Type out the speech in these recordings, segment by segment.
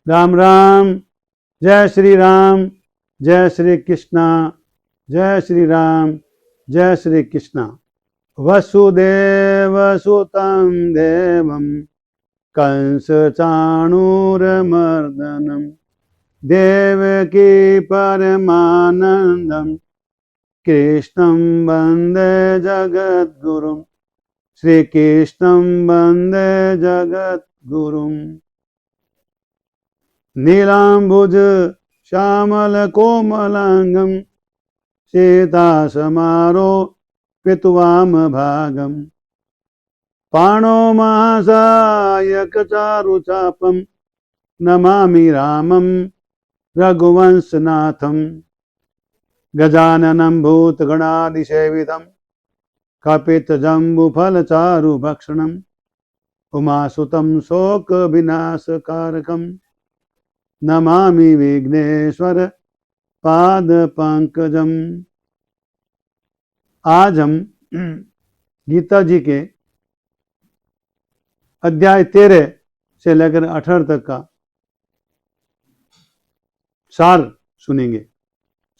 राम राम। जय श्री राम। जय श्री कृष्णा। जय श्री राम। जय श्री कृष्णा। वसुदेव सुतं देवं कंस चाणूरमर्दनम देवकी परमानंदम कृष्णं वंदे जगद्गुरुं। श्री कृष्णं वंदे जगद्गुरुं। नीलांबुज श्यामल कोमलांगं सीता समारोपितवाम भागम पाणो महासायक चारुचापम नमामि रामं रघुवंशनाथं। गजाननं भूतगणादिसेवितं कपितजम्बुफलचारुभक्षणं उमासुतं शोकविनाशकारकं नमामि विघ्नेश्वर पाद पंकजम। आज हम गीता जी के अध्याय 13 से लेकर 18 तक का सार सुनेंगे,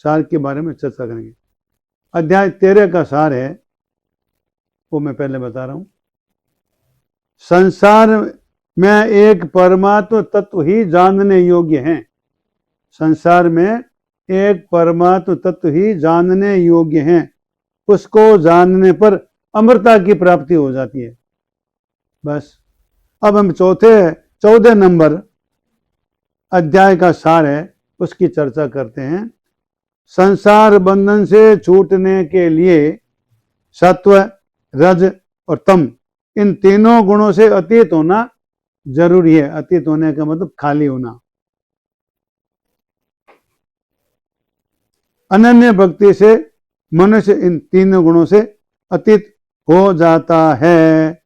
सार के बारे में चर्चा करेंगे। अध्याय 13 का सार है, वो मैं पहले बता रहा हूं। संसार में एक परमात्म तत्व ही जानने योग्य है। संसार में एक परमात्म तत्व ही जानने योग्य है। उसको जानने पर अमरता की प्राप्ति हो जाती है। बस अब हम 14 नंबर अध्याय का सार है, उसकी चर्चा करते हैं। संसार बंधन से छूटने के लिए सत्व, रज और तम, इन तीनों गुणों से अतीत होना जरूरी है। अतीत होने का मतलब खाली होना। अनन्य भक्ति से मनुष्य इन तीनों गुणों से अतीत हो जाता है।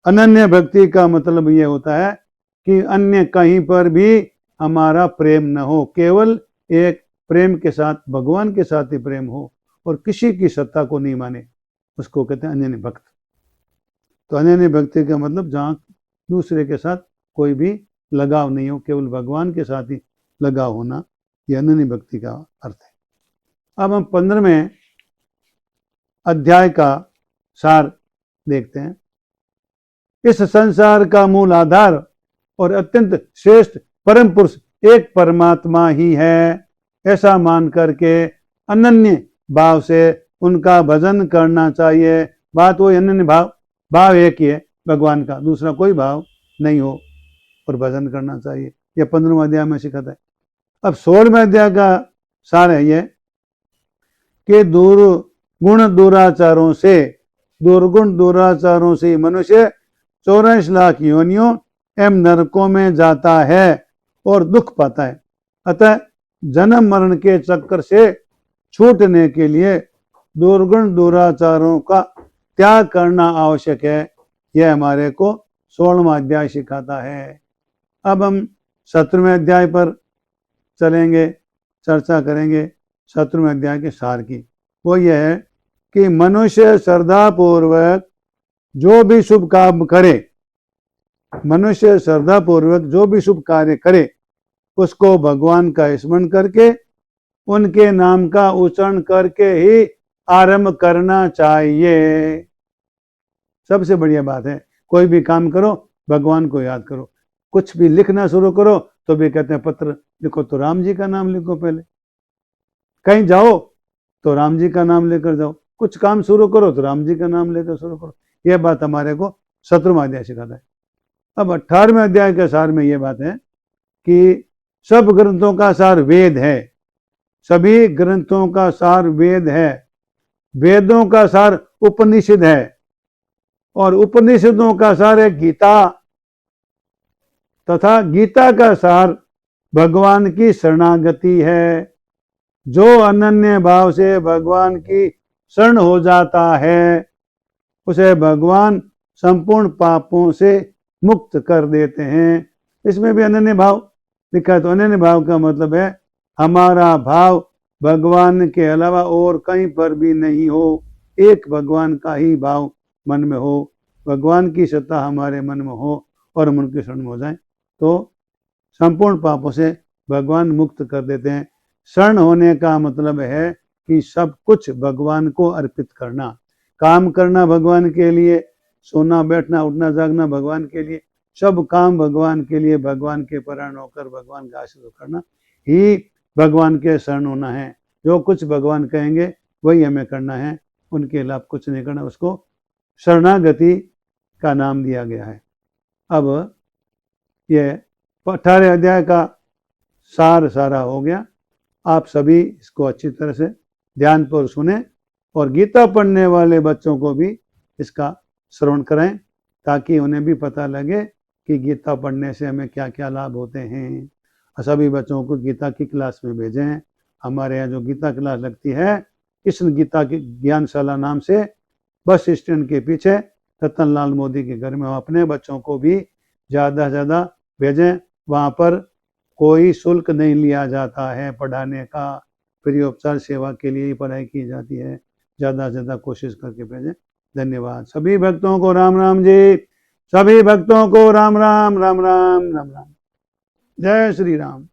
अनन्य भक्ति का मतलब यह होता है कि अन्य कहीं पर भी हमारा प्रेम न हो, केवल एक प्रेम के साथ, भगवान के साथ ही प्रेम हो और किसी की सत्ता को नहीं माने, उसको कहते हैं अनन्य भक्त। तो अनन्य भक्ति का मतलब जहां दूसरे के साथ कोई भी लगाव नहीं हो, केवल भगवान के साथ ही लगाव होना, यह अनन्य भक्ति का अर्थ है। अब हम 15वें अध्याय का सार देखते हैं। इस संसार का मूल आधार और अत्यंत श्रेष्ठ परम पुरुष एक परमात्मा ही है। ऐसा मान करके अनन्य भाव से उनका भजन करना चाहिए। बात वो अनन्य भाव एक ही है, भगवान का, दूसरा कोई भाव नहीं हो और भजन करना चाहिए। यह 15वें अध्याय में सिखाता है। अब 16वें अध्याय का सार है यह कि दुर्गुण दुराचारों से मनुष्य 84 लाख योनियों एवं नरकों में जाता है और दुख पाता है। अतः जन्म मरण के चक्कर से छूटने के लिए दुर्गुण दुराचारों का त्याग करना आवश्यक है। यह हमारे को 16वां अध्याय सिखाता है। अब हम 17वें अध्याय पर चलेंगे, चर्चा करेंगे 17वें अध्याय के सार की। वो यह है कि मनुष्य श्रद्धा पूर्वक जो भी शुभ काम करे, मनुष्य श्रद्धा पूर्वक जो भी शुभ कार्य करे, उसको भगवान का स्मरण करके, उनके नाम का उच्चारण करके ही आरंभ करना चाहिए। सबसे बढ़िया बात है, कोई भी काम करो भगवान को याद करो। कुछ भी लिखना शुरू करो तो भी कहते हैं पत्र लिखो तो राम जी का नाम लिखो, पहले कहीं जाओ तो राम जी का नाम लेकर जाओ, कुछ काम शुरू करो तो राम जी का नाम लेकर शुरू करो। यह बात हमारे को 17वां अध्याय सिखाता है। अब 18वें अध्याय के सार में यह बात है कि सब ग्रंथों का सार वेद है। सभी ग्रंथों का सार वेद है। वेदों का सार उपनिषद है और उपनिषदों का सार है गीता, तथा गीता का सार भगवान की शरणागति है। जो अनन्य भाव से भगवान की शरण हो जाता है, उसे भगवान संपूर्ण पापों से मुक्त कर देते हैं। इसमें भी अनन्य भाव लिखा है। तो अनन्य भाव का मतलब है हमारा भाव भगवान के अलावा और कहीं पर भी नहीं हो, एक भगवान का ही भाव मन में हो, भगवान की सत्ता हमारे मन में हो और हम उनकी शरण में हो जाए, तो संपूर्ण पापों से भगवान मुक्त कर देते हैं। शरण होने का मतलब है कि सब कुछ भगवान को अर्पित करना, काम करना भगवान के लिए, सोना बैठना उठना जागना भगवान के लिए, सब काम भगवान के लिए, भगवान के परायण होकर भगवान का आश्रय करना ही भगवान के शरण होना है। जो कुछ भगवान कहेंगे वही हमें करना है, उनके अलावा कुछ नहीं करना। उसको शरणागति का नाम दिया गया है। अब ये 18 अध्याय का सार सारा हो गया। आप सभी इसको अच्छी तरह से ध्यानपूर्वक सुने और गीता पढ़ने वाले बच्चों को भी इसका श्रवण कराएं, ताकि उन्हें भी पता लगे कि गीता पढ़ने से हमें क्या क्या लाभ होते हैं। सभी बच्चों को गीता की क्लास में भेजें। हमारे यहाँ जो गीता क्लास लगती है कृष्ण गीता की ज्ञानशाला नाम से, बस स्टैंड के पीछे रतन लाल मोदी के घर में, अपने बच्चों को भी ज़्यादा से ज़्यादा भेजें। वहाँ पर कोई शुल्क नहीं लिया जाता है पढ़ाने का, फ्री ऑफ चार्ज सेवा के लिए ही पढ़ाई की जाती है। ज़्यादा से ज़्यादा कोशिश करके भेजें। धन्यवाद। सभी भक्तों को राम राम जी, सभी भक्तों को राम राम राम राम राम राम। जय श्री राम।